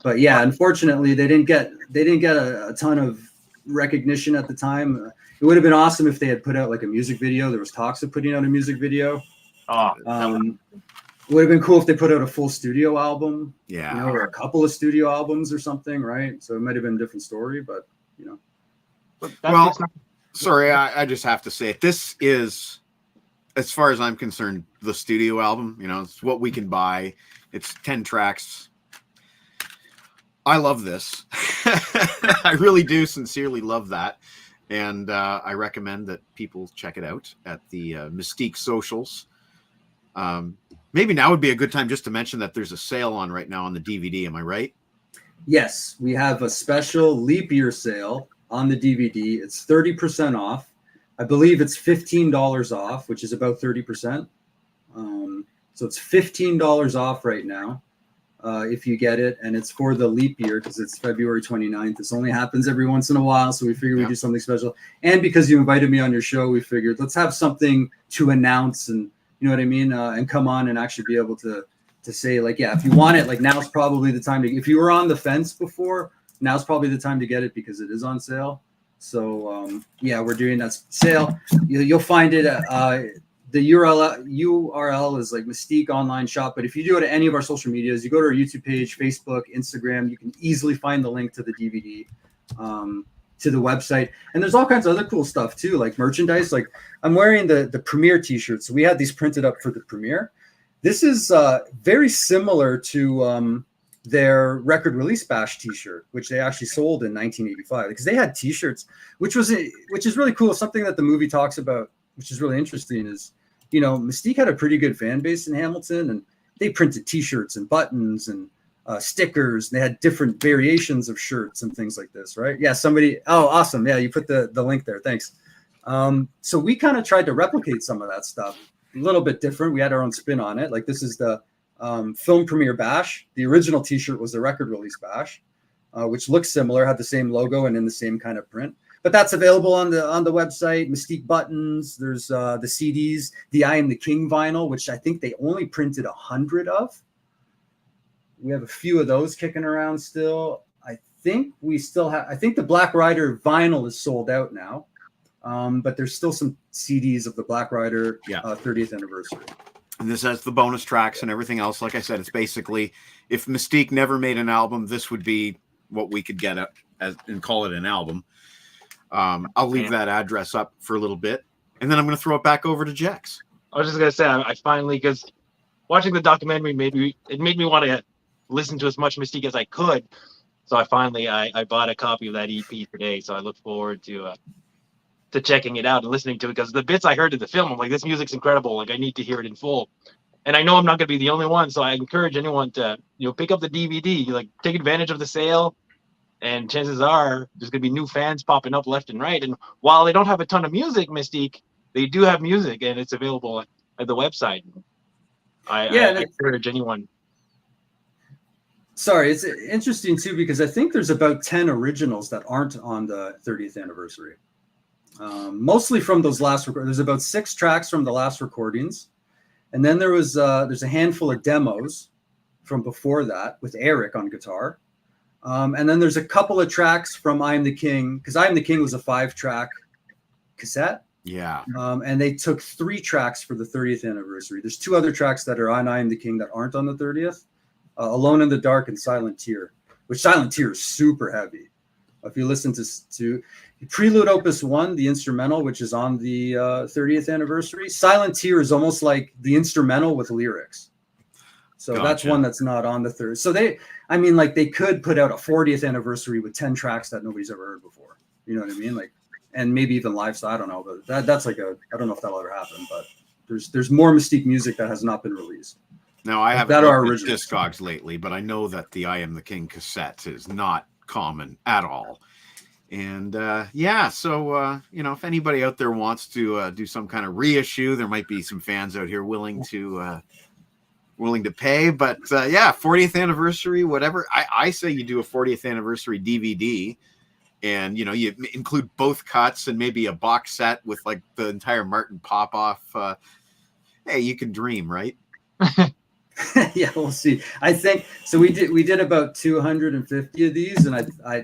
But yeah, unfortunately, they didn't get a ton of recognition at the time. It would have been awesome if they had put out like a music video. There was talks of putting out a music video. It would have been cool if they put out a full studio album, Yeah. you know, or a couple of studio albums or something, right? So it might have been a different story, but you know. Well, sorry, I just have to say it. This is, as far as I'm concerned, the studio album. You know, it's what we can buy. It's 10 tracks. I love this. I really do sincerely love that. And I recommend that people check it out at the Mystique socials. Maybe now would be a good time just to mention that there's a sale on right now on the DVD. Am I right? Yes, we have a special leap year sale on the DVD. It's 30% off. I believe it's $15 off, which is about 30%. So it's $15 off right now if you get it. And it's for the leap year because it's February 29th. This only happens every once in a while. So we figured we'd do something special. And because you invited me on your show, we figured let's have something to announce and, you know what I mean? And come on and actually be able to say like, yeah, if you want it, like now's probably the time to, if you were on the fence before, now's probably the time to get it because it is on sale. So yeah, we're doing that sale. You'll find it at the URL is like Mystique Online Shop. But if you go to any of our social medias, you go to our YouTube page, Facebook, Instagram, you can easily find the link to the DVD, to the website. And there's all kinds of other cool stuff too, like merchandise. Like I'm wearing the premiere t-shirts. So we had these printed up for the premiere. This is very similar to their record release bash t-shirt, which they actually sold in 1985, because they had t-shirts, which is really cool. Something that the movie talks about, which is really interesting, is, you know, Mystique had a pretty good fan base in Hamilton, and they printed t-shirts and buttons and stickers. They had different variations of shirts and things like this, right? Yeah, oh, awesome. Yeah, you put the link there. Thanks. So we kind of tried to replicate some of that stuff, a little bit different. We had our own spin on it. Like this is the film premiere bash. The original t-shirt was the record release bash, which looks similar, had the same logo and in the same kind of print. But that's available on the website. Mystique buttons. There's the CDs, the I Am the King vinyl, which I think they only printed 100 of. We have a few of those kicking around still. I think the Black Rider vinyl is sold out now, but there's still some CDs of the Black Rider 30th anniversary. And this has the bonus tracks and everything else. Like I said, it's basically, if Mystique never made an album, this would be what we could get and call it an album. I'll leave that address up for a little bit, and then I'm going to throw it back over to Jex. I was just going to say, I finally, because watching the documentary made me want to listen to as much Mystique as I could. So I finally bought a copy of that EP today. So I look forward to checking it out and listening to it, because the bits I heard in the film, I'm like, this music's incredible. Like, I need to hear it in full. And I know I'm not going to be the only one, so I encourage anyone to, pick up the DVD, like take advantage of the sale, and chances are there's going to be new fans popping up left and right. And while they don't have a ton of music, Mystique, they do have music, and it's available at the website. I encourage anyone. Sorry, it's interesting too, because I think there's about 10 originals that aren't on the 30th anniversary. Mostly from those last there's about 6 tracks from the last recordings, and then there's a handful of demos from before that with Eric on guitar, and then there's a couple of tracks from I Am the King, because I Am the King was a 5-track cassette. Yeah. And they took 3 tracks for the 30th anniversary. There's 2 other tracks that are on I Am the King that aren't on the 30th, Alone in the Dark and Silent Tear, which Silent Tear is super heavy. If you listen to Prelude Opus 1, the instrumental, which is on the 30th anniversary, Silent Tear is almost like the instrumental with lyrics. So that's one that's not on the 30th. So they could put out a 40th anniversary with 10 tracks that nobody's ever heard before. You know what I mean? Like, and maybe even live. So I don't know, but that's like I don't know if that'll ever happen, but there's more Mystique music that has not been released. Now, I haven't heard Discogs lately, but I know that the I Am the King cassette is not common at all. And so if anybody out there wants to do some kind of reissue, there might be some fans out here willing to pay. But 40th anniversary, whatever. I say you do a 40th anniversary DVD, and you include both cuts and maybe a box set with like the entire Martin Popoff. Hey, you can dream, right? Yeah, we'll see. I think so. We did about 250 of these, and I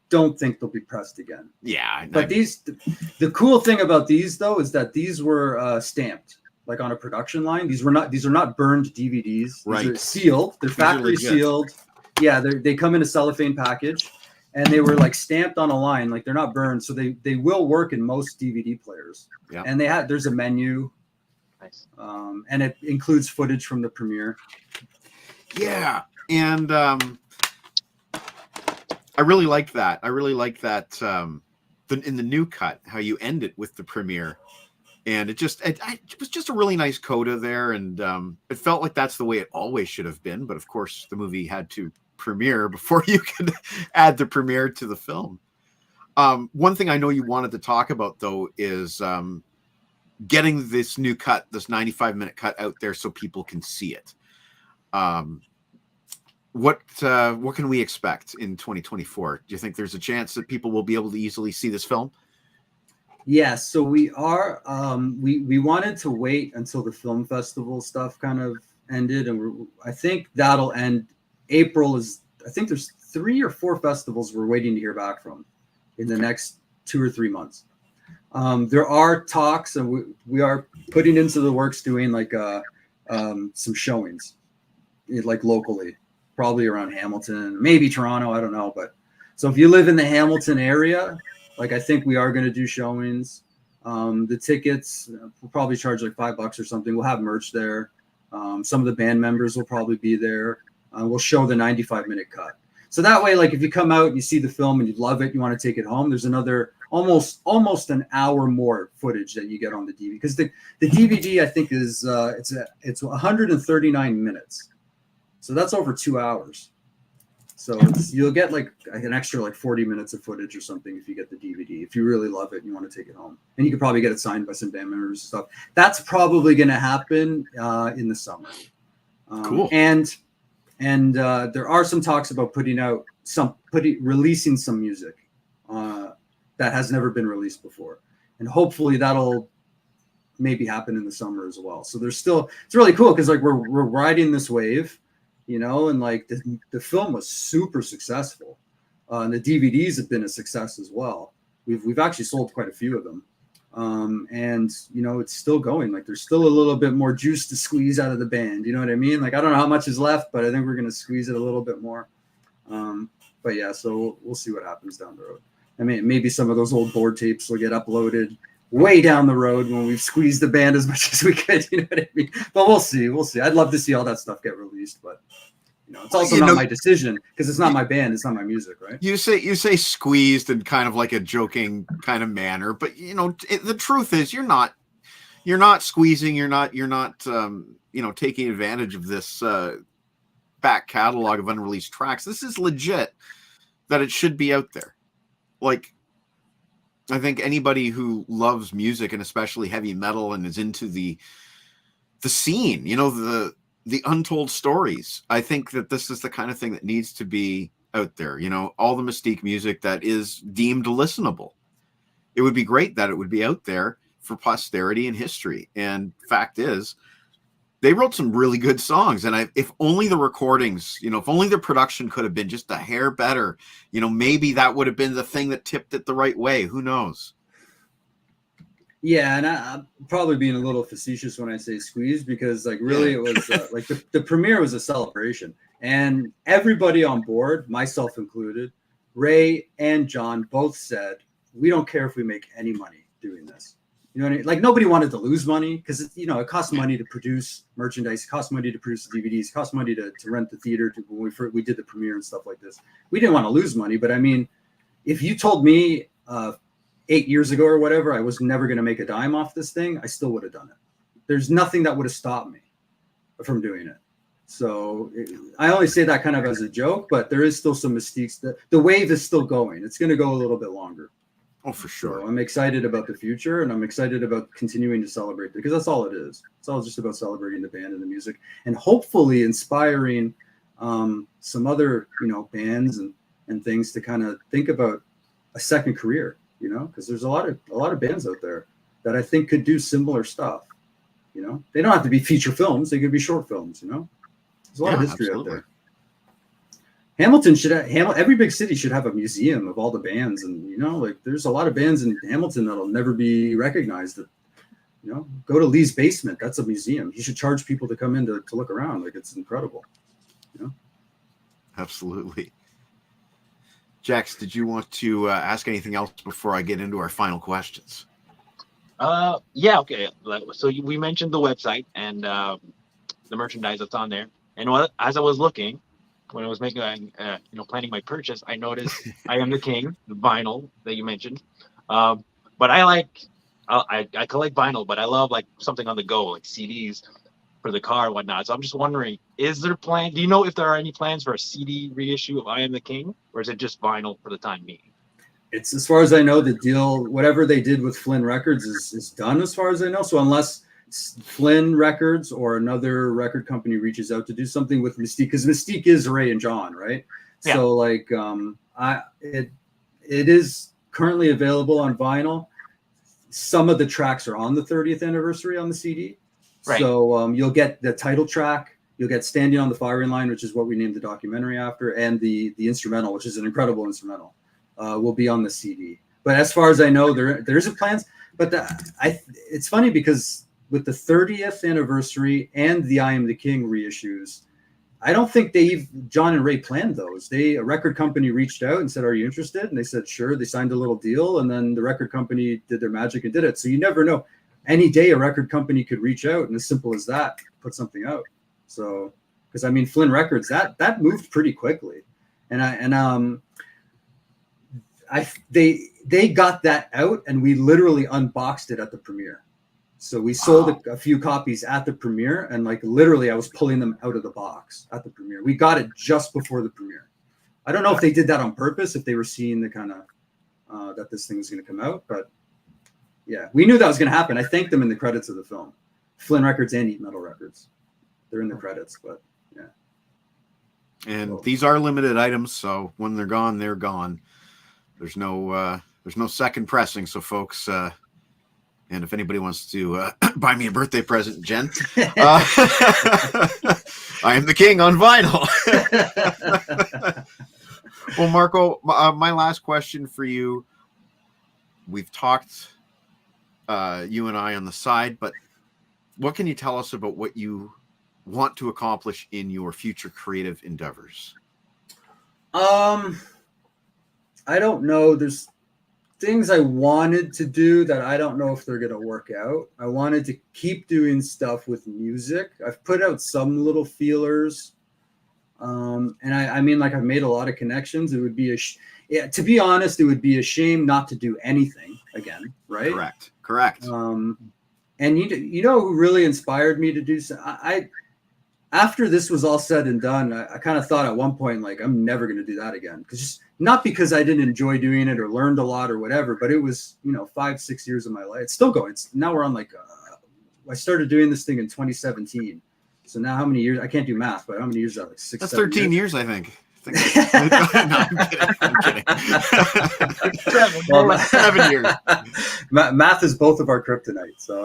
don't think they'll be pressed again. Yeah, but the cool thing about these though is that these were stamped like on a production line. These are not burned DVDs. Right. These are sealed. They're factory sealed. Yeah, they come in a cellophane package, and they were like stamped on a line. Like, they're not burned, so they will work in most DVD players. Yeah. And there's a menu. Nice. And it includes footage from the premiere. Yeah, and I really liked that. In the new cut, how you end it with the premiere, and it was just a really nice coda there, and it felt like that's the way it always should have been. But of course, the movie had to premiere before you could add the premiere to the film. One thing I know you wanted to talk about though is getting this new cut, this 95-minute cut out there so people can see it. What can we expect in 2024? Do you think there's a chance that people will be able to easily see this film? Yeah, so we are. We wanted to wait until the film festival stuff kind of ended, and I think that'll end. April is. I think there's 3 or 4 festivals we're waiting to hear back from in the next 2 or 3 months. There are talks, and we are putting into the works doing like some showings, like locally, probably around Hamilton, maybe Toronto, I don't know. But so if you live in the Hamilton area, like I think we are going to do showings. The tickets will probably charge like $5 or something. We'll have merch there. Some of the band members will probably be there. We'll show the 95-minute cut. So that way, like if you come out and you see the film and you love it, you want to take it home, there's another almost an hour more footage that you get on the DVD, because the DVD I think is it's 139 minutes, so that's over 2 hours. So you'll get like an extra like 40 minutes of footage or something if you get the DVD, if you really love it and you want to take it home. And you could probably get it signed by some band members and stuff. That's probably going to happen in the summer. Cool. And there are some talks about releasing some music that has never been released before. And hopefully that'll maybe happen in the summer as well. So it's really cool because like we're riding this wave, you know, and like the film was super successful. And the DVDs have been a success as well. We've actually sold quite a few of them. And you know, it's still going. Like there's still a little bit more juice to squeeze out of the band. You know what I mean? Like I don't know how much is left, but I think we're going to squeeze it a little bit more. But yeah, so we'll see what happens down the road. I mean, maybe some of those old board tapes will get uploaded way down the road when we've squeezed the band as much as we could. You know what I mean? But we'll see. I'd love to see all that stuff get released, but you know, it's also not my decision because it's not my band. It's not my music, right? You say squeezed in kind of like a joking kind of manner, but you know, the truth is you're not squeezing. You're not taking advantage of this back catalog of unreleased tracks. This is legit that it should be out there. Like, I think anybody who loves music and especially heavy metal and is into the scene, you know, the untold stories. I think that this is the kind of thing that needs to be out there. You know, all the Mystique music that is deemed listenable. It would be great that it would be out there for posterity and history. And fact is, they wrote some really good songs. And if only the recordings, you know, if only the production could have been just a hair better, you know, maybe that would have been the thing that tipped it the right way. Who knows? Yeah, and I'm probably being a little facetious when I say squeeze, because like really it was like the premiere was a celebration, and everybody on board, myself included, Ray and John both said, we don't care if we make any money doing this. You know what I mean? Like nobody wanted to lose money because you know it costs money to produce merchandise, it costs money to produce DVDs, it costs money to rent the theater when we did the premiere and stuff like this. We didn't want to lose money, but I mean, if you told me 8 years ago or whatever, I was never going to make a dime off this thing, I still would have done it. There's nothing that would have stopped me from doing it. So I only say that kind of as a joke, but there is still some Mystiques. The wave is still going. It's going to go a little bit longer. Oh, for sure. So I'm excited about the future, and I'm excited about continuing to celebrate it, because that's all it is. It's all just about celebrating the band and the music, and hopefully inspiring some other, you know, bands and things to kind of think about a second career. You know, because there's a lot of bands out there that I think could do similar stuff. You know, they don't have to be feature films; they could be short films. You know, there's a lot of history out there. Hamilton every big city should have a museum of all the bands, and you know, like there's a lot of bands in Hamilton that'll never be recognized. That, you know, go to Lee's basement. That's a museum. You should charge people to come in to look around. Like it's incredible. You know, absolutely. Jax, did you want to ask anything else before I get into our final questions? Yeah, okay. So we mentioned the website and the merchandise that's on there. And as I was looking, when I was making, planning my purchase, I noticed I Am the King, the vinyl that you mentioned. But I collect vinyl, but I love like something on the go, like CDs for the car and whatnot. So I'm just wondering, do you know if there are any plans for a CD reissue of I Am the King, or is it just vinyl for the time being? It's, as far as I know, the deal, whatever they did with Flynn Records is done as far as I know. So unless Flynn Records or another record company reaches out to do something with Mystique, because Mystique is Ray and John, right? Yeah. So like it is currently available on vinyl. Some of the tracks are on the 30th anniversary on the CD. Right. So you'll get the title track, you'll get Standing on the Firing Line, which is what we named the documentary after, and the instrumental, which is an incredible instrumental, will be on the CD. But as far as I know, there's a plans. But it's funny because with the 30th anniversary and the I Am the King reissues, I don't think John and Ray planned those. A record company reached out and said, "Are you interested?" And they said, "Sure." They signed a little deal, and then the record company did their magic and did it. So you never know. Any day, a record company could reach out, and as simple as that, put something out. So, because I mean, Flynn Records, that moved pretty quickly, they got that out, and we literally unboxed it at the premiere. So we sold a few copies at the premiere, and like literally I was pulling them out of the box at the premiere. We got it just before the premiere. I don't know if they did that on purpose, if they were seeing the kind of that this thing was going to come out, but yeah, we knew that was going to happen. I thanked them in the credits of the film. Flynn Records and Eat Metal Records. They're in the credits, but yeah. And these are limited items, so when they're gone, they're gone. There's no second pressing, so folks, and if anybody wants to buy me a birthday present, Jen, I Am the King on vinyl. Well, Marco, my last question for you. We've talked, you and I on the side, but what can you tell us about what you want to accomplish in your future creative endeavors? I don't know. There's things I wanted to do that I don't know if they're going to work out. I wanted to keep doing stuff with music. I've put out some little feelers. And I mean, like I've made a lot of connections. It would be to be honest, it would be a shame not to do anything again. Right. Correct. And you know who really inspired me to do so? After this was all said and done, I kind of thought at one point, like, I'm never going to do that again. Not because I didn't enjoy doing it or learned a lot or whatever, but it was, 5-6 years of my life. It's still going. Now we're on I started doing this thing in 2017. So now how many years? I can't do math, but how many years is that? Like 6, That's 7 13 years, I think. No, I'm kidding. 7 years. Math is both of our kryptonite. So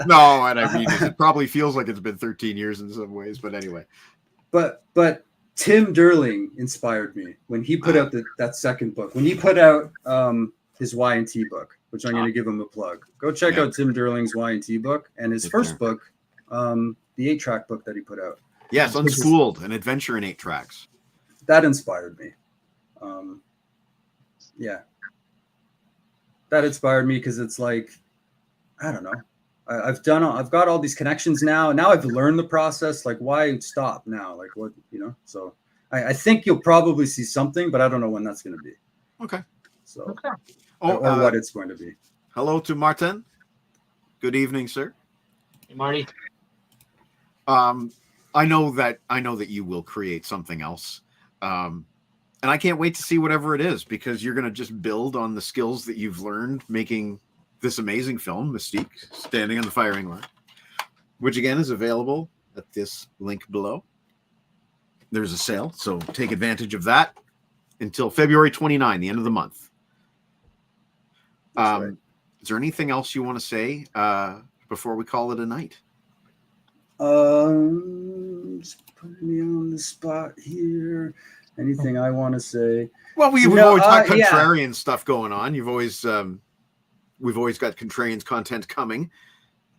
no, and I mean, it probably feels like it's been 13 years in some ways, but anyway. But Tim Derling inspired me when he put out that second book. When he put out his Y&T book, which I'm going to give him a plug. Go check out Tim Derling's Y&T book and his first book, the 8-track book that he put out. Yes, Unspooled, an adventure in 8 tracks. That inspired me. That inspired me because it's like, I don't know. I've got all these connections now. Now I've learned the process. Like, why stop now? Like, what, So I think you'll probably see something, but I don't know when that's going to be. Okay. So, okay. Or what it's going to be. Hello to Martin. Good evening, sir. Hey, Marty. I know that you will create something else. And I can't wait to see whatever it is, because you're going to just build on the skills that you've learned making this amazing film, Mystique, Standing on the Firing Line, which again is available at this link below. There's a sale, so take advantage of that until February 29, the end of the month. Right. Is there anything else you want to say before we call it a night? Just putting me on the spot here. Anything I want to say? Well, we've always got contrarian stuff going on. We've always got contrarians content coming.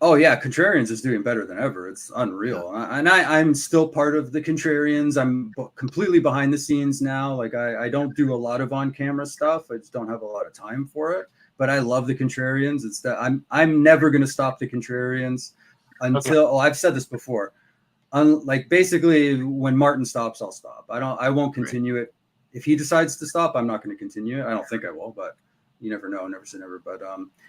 Oh yeah, Contrarians is doing better than ever. It's unreal. And I'm still part of the Contrarians. I'm completely behind the scenes now. Like I don't do a lot of on-camera stuff. I just don't have a lot of time for it. But I love the Contrarians. It's that I'm never going to stop the Contrarians until I've said this before. Like basically when Martin stops, I'll stop. I won't continue it. If he decides to stop, I'm not going to continue it. I don't think I will, but you never know. Never say never.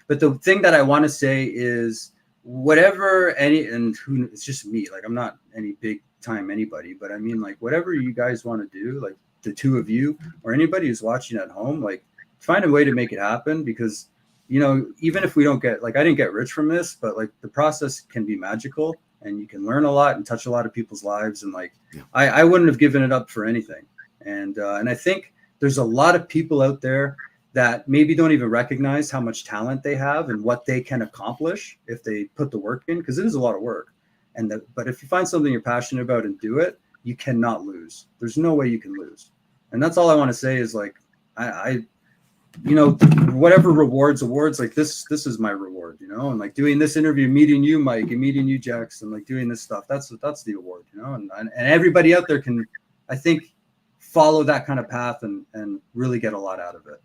But the thing that I want to say is it's just me. Like I'm not any big time anybody, but I mean like whatever you guys want to do, like the two of you or anybody who's watching at home, like find a way to make it happen, because even if we don't get, like I didn't get rich from this, but like the process can be magical and you can learn a lot and touch a lot of people's lives. And like, I wouldn't have given it up for anything. And I think there's a lot of people out there that maybe don't even recognize how much talent they have and what they can accomplish if they put the work in, because it is a lot of work. But if you find something you're passionate about and do it, you cannot lose. There's no way you can lose. And that's all I want to say is like, whatever awards, like this is my reward, and like doing this interview, meeting you, Mike, and meeting you, Jackson, like doing this stuff, that's the award, and everybody out there can, I think, follow that kind of path and really get a lot out of it.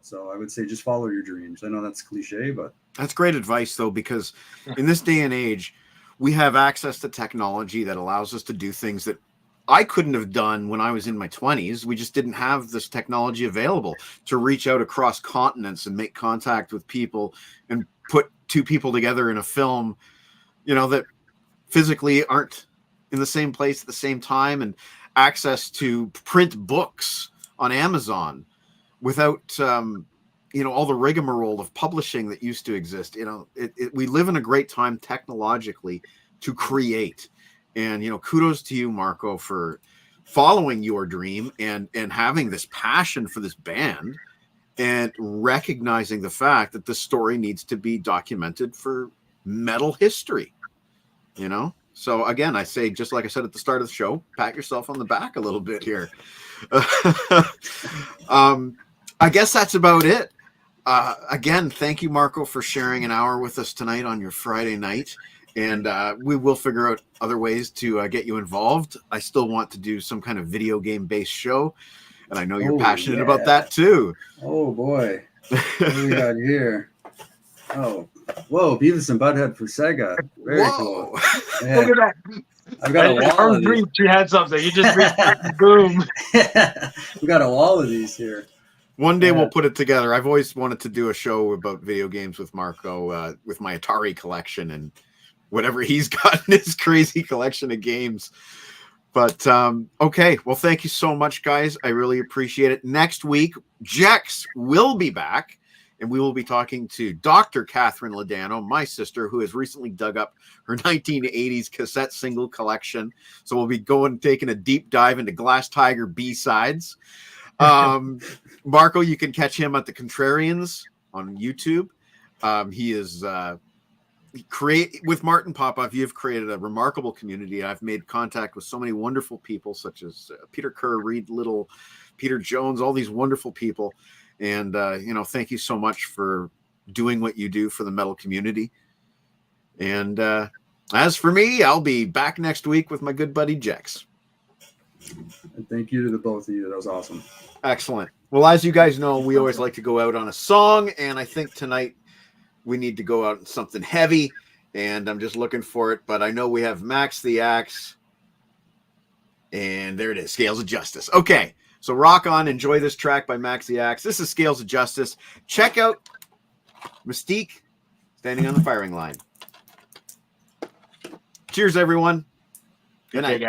So I would say just follow your dreams. I know that's cliche, but that's great advice, though, because in this day and age, we have access to technology that allows us to do things that I couldn't have done when I was in my 20s. We just didn't have this technology available to reach out across continents and make contact with people and put two people together in a film, that physically aren't in the same place at the same time, and access to print books on Amazon without, all the rigmarole of publishing that used to exist. We live in a great time technologically to create. And, kudos to you, Marco, for following your dream and having this passion for this band and recognizing the fact that the story needs to be documented for metal history, So again, I say, just like I said at the start of the show, pat yourself on the back a little bit here. I guess that's about it. Again, thank you, Marco, for sharing an hour with us tonight on your Friday night. And we will figure out other ways to get you involved. I still want to do some kind of video game based show. And I know you're passionate about that too. Oh boy. What do we got here? Oh, whoa, Beavis and Butthead for Sega. Very cool. Yeah. Look at that. I've got a wall of these. You had something. You just reached, boom. We got a wall of these here. One day we'll put it together. I've always wanted to do a show about video games with Marco, with my Atari collection and whatever he's got in his crazy collection of games. But okay, well, thank you so much, guys. I really appreciate it. Next week, Jex will be back, and we will be talking to Dr. Catherine Ladano, my sister, who has recently dug up her 1980s cassette single collection. So we'll be taking a deep dive into Glass Tiger B-sides. Marco, you can catch him at the Contrarians on YouTube. He is with Martin Popoff. You've created a remarkable community. I've made contact with so many wonderful people, such as Peter Kerr, Reed Little, Peter Jones, all these wonderful people. And, thank you so much for doing what you do for the metal community. And as for me, I'll be back next week with my good buddy Jex. And thank you to the both of you. That was awesome. Excellent. Well, as you guys know, we always like to go out on a song, and I think tonight we need to go out on something heavy, and I'm just looking for it, but I know we have Max the Axe, and there it is, Scales of Justice. Okay, so rock on, enjoy this track by Max the Axe. This is Scales of Justice. Check out Mystique, Standing on the Firing Line. Cheers, everyone. Good night.